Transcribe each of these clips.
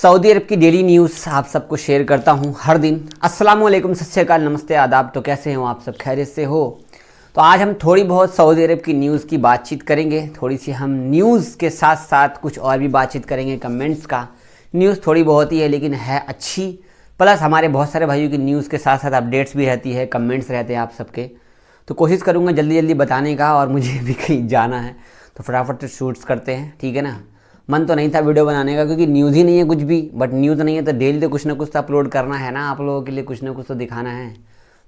Saudi अरब की daily news आप सबको शेयर करता हूं हर दिन। अस्सलाम वालेकुम, सत श्री अकाल, नमस्ते, आदाब। तो कैसे हो आप सब? खैरियत से हो? तो आज हम थोड़ी बहुत सऊदी अरब की न्यूज़ की बातचीत करेंगे। थोड़ी सी हम न्यूज़ के साथ साथ कुछ और भी बातचीत करेंगे। कमेंट्स का न्यूज़ थोड़ी बहुत ही है लेकिन है अच्छी, प्लस हमारे बहुत सारे भाइयों की न्यूज़ के साथ साथ अपडेट्स भी रहती है, कमेंट्स रहते हैं आप सबके। तो कोशिश करूँगा जल्दी जल्दी बताने का, और मुझे भी कहीं जाना है तो फटाफट से शूट्स करते हैं, ठीक है ना। मन तो नहीं था वीडियो बनाने का क्योंकि न्यूज़ ही नहीं है कुछ भी, बट न्यूज़ नहीं है तो डेली तो कुछ ना कुछ तो अपलोड करना है ना, आप लोगों के लिए कुछ ना कुछ तो दिखाना है।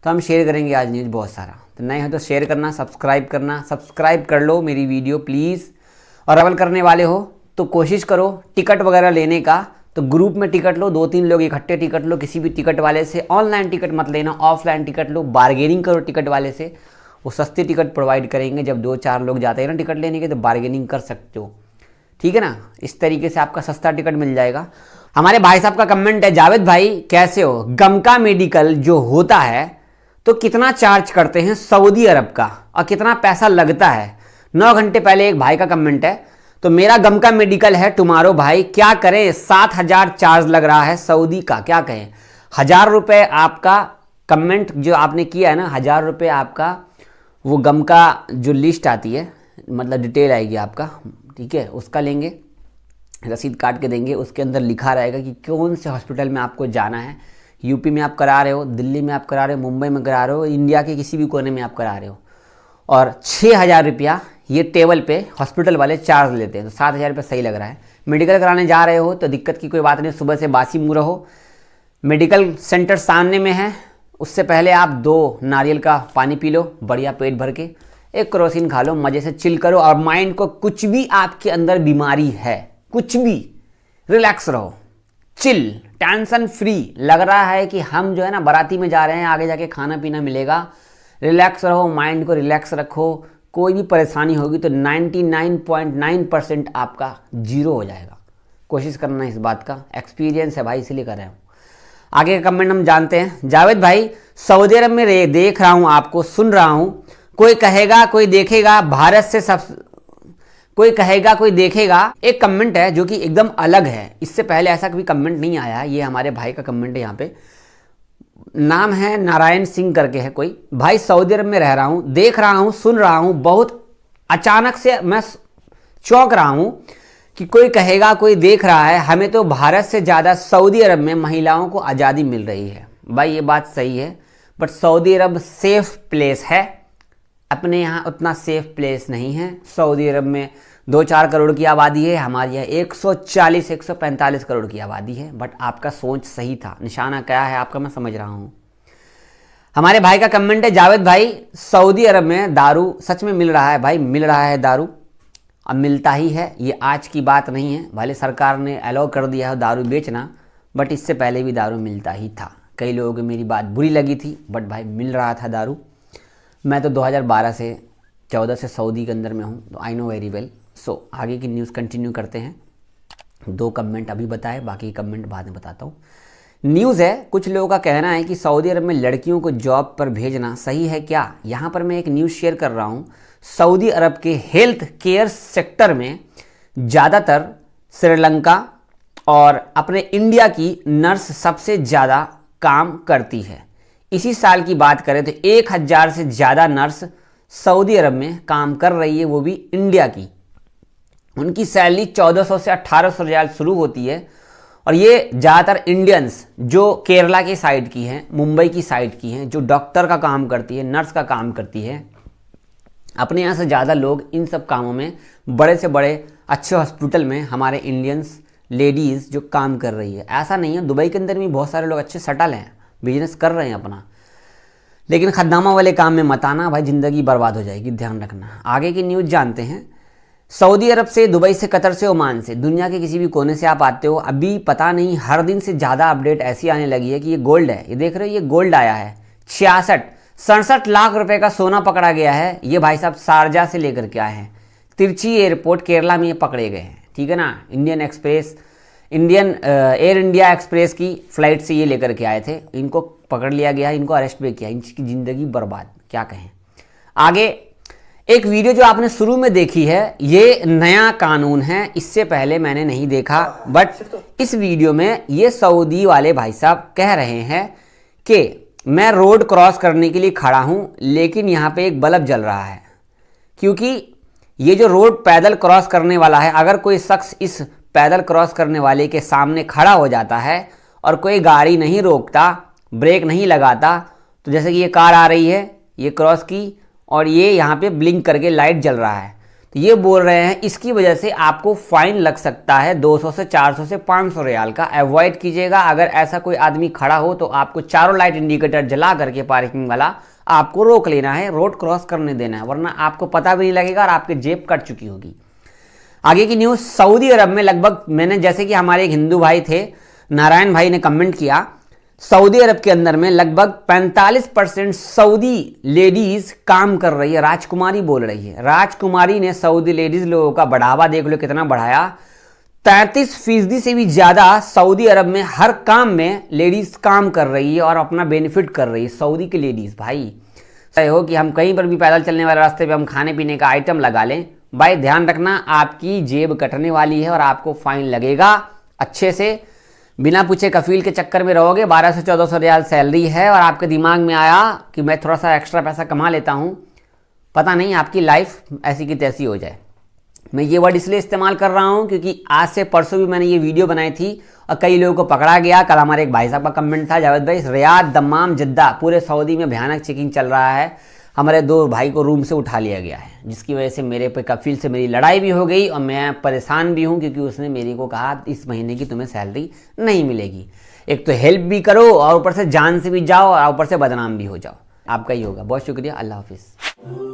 तो हम शेयर करेंगे आज न्यूज़ बहुत सारा। तो नए हो तो शेयर करना, सब्सक्राइब करना, सब्सक्राइब कर लो मेरी वीडियो प्लीज़। और अवल करने वाले हो तो कोशिश करो टिकट वगैरह लेने का, तो ग्रुप में टिकट लो, 2-3 लोग इकट्ठे टिकट लो किसी भी टिकट वाले से। ऑनलाइन टिकट मत लेना, ऑफलाइन टिकट लो, बार्गेनिंग करो टिकट वाले से, वो सस्ती टिकट प्रोवाइड करेंगे। जब 2-4 लोग जाते हैं ना टिकट लेने के तो बार्गेनिंग कर सकते हो, ठीक है ना। इस तरीके से आपका सस्ता टिकट मिल जाएगा। हमारे भाई साहब का कमेंट है, जावेद भाई कैसे हो, गमका मेडिकल जो होता है तो कितना चार्ज करते हैं सऊदी अरब का और कितना पैसा लगता है? 9 घंटे पहले एक भाई का कमेंट है। तो मेरा गमका मेडिकल है टुमारो भाई, क्या करें, 7,000 चार्ज लग रहा है सऊदी का, क्या कहें। 1,000 रुपये आपका कमेंट जो आपने किया है ना, 1,000 रुपये आपका वो गमका जो लिस्ट आती है, मतलब डिटेल आएगी आपका, ठीक है, उसका लेंगे, रसीद काट के देंगे। उसके अंदर लिखा रहेगा कि कौन से हॉस्पिटल में आपको जाना है। यूपी में आप करा रहे हो, दिल्ली में आप करा रहे हो, मुंबई में करा रहे हो, इंडिया के किसी भी कोने में आप करा रहे हो। और 6,000 रुपया ये टेबल पे हॉस्पिटल वाले चार्ज लेते हैं। तो 7,000 रुपये सही लग रहा है। मेडिकल कराने जा रहे हो तो दिक्कत की कोई बात नहीं, सुबह से बासी मुँह रहो, मेडिकल सेंटर सामने में है। उससे पहले आप 2 नारियल का पानी पी लो बढ़िया पेट भर के, एक क्रोसिन खा लो, मज़े से चिल करो। और माइंड को कुछ भी आपके अंदर बीमारी है, कुछ भी, रिलैक्स रहो, चिल, टेंशन फ्री। लग रहा है कि हम जो है ना बाराती में जा रहे हैं, आगे जाके खाना पीना मिलेगा। रिलैक्स रहो, माइंड को रिलैक्स रखो। कोई भी परेशानी होगी तो 99.9% आपका जीरो हो जाएगा। कोशिश करना इस बात का, एक्सपीरियंस है भाई इसलिए कर रहे हो। आगे का कमेंट हम जानते हैं। जावेद भाई सऊदी अरब में देख रहा हूँ, आपको सुन रहा हूँ, कोई कहेगा कोई देखेगा, भारत से सब कोई कहेगा कोई देखेगा। एक कमेंट है जो कि एकदम अलग है, इससे पहले ऐसा कभी कमेंट नहीं आया। ये हमारे भाई का कमेंट है, यहाँ पे नाम है नारायण सिंह करके है कोई भाई। सऊदी अरब में रह रहा हूँ, देख रहा हूँ, सुन रहा हूँ, बहुत अचानक से मैं चौंक रहा हूँ कि कोई कहेगा कोई देख रहा है, हमें तो भारत से ज़्यादा सऊदी अरब में महिलाओं को आज़ादी मिल रही है। भाई ये बात सही है, but Saudi Arab safe place है, अपने यहाँ उतना सेफ प्लेस नहीं है। सऊदी अरब में 2-4 करोड़ की आबादी है, हमारे यहाँ 140-145 करोड़ की आबादी है। बट आपका सोच सही था, निशाना क्या है आपका मैं समझ रहा हूँ। हमारे भाई का कमेंट है, जावेद भाई सऊदी अरब में दारू सच में मिल रहा है? भाई मिल रहा है दारू, अब मिलता ही है, ये आज की बात नहीं है। भले सरकार ने अलाउ कर दिया है दारू बेचना, बट इससे पहले भी दारू मिलता ही था। कई लोगों को मेरी बात बुरी लगी थी, बट भाई मिल रहा था दारू। मैं तो 2012 से 14 से सऊदी के अंदर में हूँ, तो आई नो वेरी वेल। सो आगे की न्यूज़ कंटिन्यू करते हैं। 2 कमेंट अभी बताए, बाकी कमेंट बाद में बताता हूँ। न्यूज़ है, कुछ लोगों का कहना है कि सऊदी अरब में लड़कियों को जॉब पर भेजना सही है क्या। यहाँ पर मैं एक न्यूज़ शेयर कर रहा हूँ। सऊदी अरब के हेल्थ केयर सेक्टर में ज़्यादातर श्रीलंका और अपने इंडिया की नर्स सबसे ज़्यादा काम करती है। इसी साल की बात करें तो 1,000 से ज़्यादा नर्स सऊदी अरब में काम कर रही है, वो भी इंडिया की। उनकी सैलरी 1400 से 1800 रियाल शुरू होती है। और ये ज़्यादातर इंडियंस जो केरला की साइड की हैं, मुंबई की साइड की हैं, जो डॉक्टर का काम करती है, नर्स का काम करती है। अपने यहाँ से ज़्यादा लोग इन सब कामों में, बड़े से बड़े अच्छे हॉस्पिटल में हमारे इंडियंस लेडीज़ जो काम कर रही है। ऐसा नहीं है, दुबई के अंदर भी बहुत सारे लोग अच्छे सटल हैं, बिजनेस कर रहे हैं अपना, लेकिन खद्दामा वाले काम में मत आना भाई, ज़िंदगी बर्बाद हो जाएगी, ध्यान रखना। आगे की न्यूज़ जानते हैं। सऊदी अरब से, दुबई से, कतर से, ओमान से, दुनिया के किसी भी कोने से आप आते हो, अभी पता नहीं हर दिन से ज़्यादा अपडेट ऐसी आने लगी है कि ये गोल्ड है। ये देख रहे हो, ये गोल्ड आया है। 67 लाख रुपए का सोना पकड़ा गया है। ये भाई साहब शारजा से लेकर के आए हैं, तिरची एयरपोर्ट केरला में ये पकड़े गए हैं, ठीक है ना। एयर इंडिया एक्सप्रेस की फ़्लाइट से ये लेकर के आए थे, इनको पकड़ लिया गया, इनको अरेस्ट भी किया, इनकी ज़िंदगी बर्बाद, क्या कहें। आगे एक वीडियो जो आपने शुरू में देखी है ये नया कानून है, इससे पहले मैंने नहीं देखा। बट इस वीडियो में ये सऊदी वाले भाई साहब कह रहे हैं कि मैं रोड क्रॉस करने के लिए खड़ा हूं लेकिन यहां पे एक बल्ब जल रहा है, क्योंकि ये जो रोड पैदल क्रॉस करने वाला है, अगर कोई शख्स इस पैदल क्रॉस करने वाले के सामने खड़ा हो जाता है और कोई गाड़ी नहीं रोकता, ब्रेक नहीं लगाता, तो जैसे कि ये कार आ रही है, ये क्रॉस की और ये यहाँ पे ब्लिंक करके लाइट जल रहा है, तो ये बोल रहे हैं इसकी वजह से आपको फाइन लग सकता है 200 से 400 से 500 रियाल का। अवॉइड कीजिएगा, अगर ऐसा कोई आदमी खड़ा हो तो आपको चारों लाइट इंडिकेटर जला करके पार्किंग वाला आपको रोक लेना है, रोड क्रॉस करने देना है, वरना आपको पता भी नहीं लगेगा और आपकी जेब कट चुकी होगी। आगे की न्यूज़, सऊदी अरब में लगभग, मैंने जैसे कि हमारे एक हिंदू भाई थे नारायण भाई ने कमेंट किया, सऊदी अरब के अंदर में लगभग 45% सऊदी लेडीज काम कर रही है, राजकुमारी बोल रही है। राजकुमारी ने सऊदी लेडीज लोगों का बढ़ावा देख लो कितना बढ़ाया, 33% से भी ज्यादा सऊदी अरब में हर काम में लेडीज काम कर रही है और अपना बेनिफिट कर रही है। सऊदी की लेडीज भाई, सही हो कि हम कहीं पर भी पैदल चलने वाले रास्ते पे हम खाने पीने का आइटम लगा लें, भाई ध्यान रखना आपकी जेब कटने वाली है और आपको फाइन लगेगा। अच्छे से बिना पूछे कफील के चक्कर में रहोगे, 1200 से 1400 रियाल सैलरी है और आपके दिमाग में आया कि मैं थोड़ा सा एक्स्ट्रा पैसा कमा लेता हूँ, पता नहीं आपकी लाइफ ऐसी की तैसी हो जाए। मैं ये वर्ड इसलिए इस्तेमाल कर रहा हूँ क्योंकि आज से परसों भी मैंने ये वीडियो बनाई थी और कई लोगों को पकड़ा गया। कल हमारे एक भाई साहब का कमेंट था, जावेद भाई रियाद, दम्माम, जद्दा, पूरे सऊदी में भयानक चेकिंग चल रहा है, हमारे 2 भाई को रूम से उठा लिया गया है, जिसकी वजह से मेरे पे कफील से मेरी लड़ाई भी हो गई और मैं परेशान भी हूँ क्योंकि उसने मेरे को कहा इस महीने की तुम्हें सैलरी नहीं मिलेगी। एक तो हेल्प भी करो और ऊपर से जान से भी जाओ और ऊपर से बदनाम भी हो जाओ, आपका ही होगा। बहुत शुक्रिया, अल्लाह हाफिज़।